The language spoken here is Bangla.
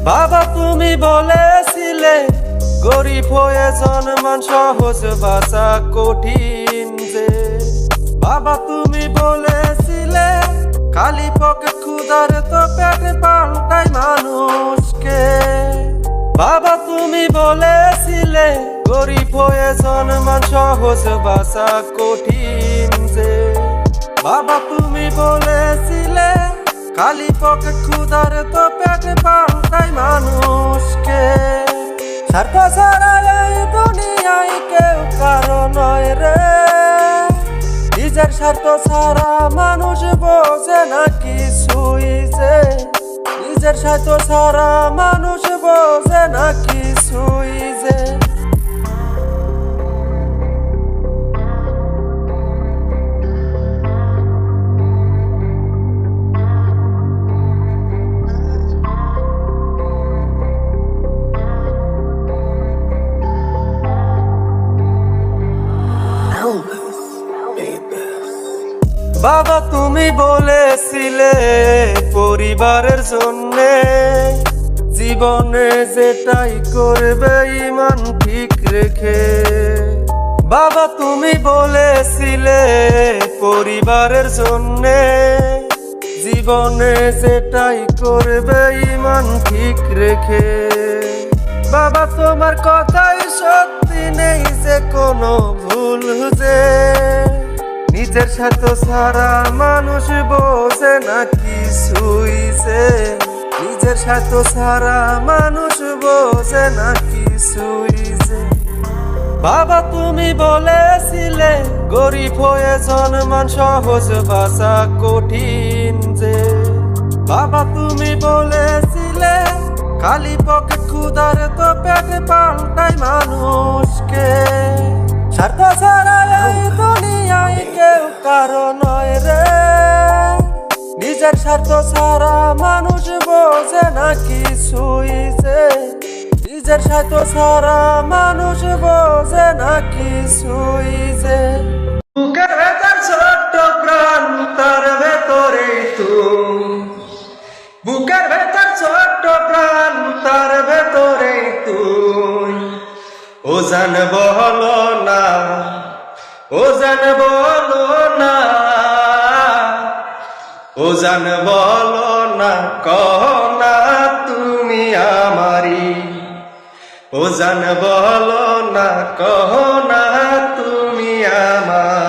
বাবা তুমি বলেছিলে গরিব হয়ে জন্মান সহজ বাঁচা কঠিন যে। বাবা তুমি বলেছিলে খালি পকেট ক্ষুধার তো পেট পাল্টাই মানুষকে। বাবা তুমি বলেছিলে গরিব হয়ে জন্মান সহজ বাঁচা কঠিন যে। বাবা তুমি বলেছিলে খালি পকেট ক্ষুধার তো পেট পাল্টাই মানুষকে। স্বার্থ ছাড়া এই দুনিয়ায় কেউ কারো নয় রে। নিজের স্বার্থ ছাড়া মানুষ বোঝে না কিছুই যে। নিজের স্বার্থ ছাড়া মানুষ বোঝে না কিছুই যে। বাবা তুমি বলেছিলে পরিবারের জন্যে জীবনে যেটাই করবে ঈমান ঠিক রেখে। বাবা তুমি বলেছিলে পরিবারের জন্যে জীবনে যেটাই করবে ঈমান ঠিক রেখে। বাবা তোমার কথাই সত্যি নেই যে কোনো ভুল যে। নিজের স্বার্থ ছাড়া মানুষ বোঝে না কিছুই যে। নিজের স্বার্থ ছাড়া মানুষ বোঝে না কিছুই যে। বাবা তুমি বলেছিলে গরিব হয়ে জন্মান সহজ বাঁচা কঠিন যে। বাবা তুমি বলেছিলে খালি পকেট ক্ষুধার তো পেট পাল্টাই মানুষকে। স্বার্থ ছাড়া এই দুনিয়ায় কেউ কারো নয় রে। নিজের স্বার্থ ছাড়া মানুষ বোঝে না কিছুই যে। নিজের স্বার্থ ছাড়া মানুষ বোঝে না কিছুই যে। বুকের ভেতর ছোট্ট প্রাণ তার ভেতরে তুই। বুকের ভেতর ছোট্ট প্রাণ তার ভেতরে তুই। ও জান বলো না, ও জান বলো না, ও জান বলো না, কহ না তুমি আমারি। ও জান বলো না, কহ না তুমি আমার।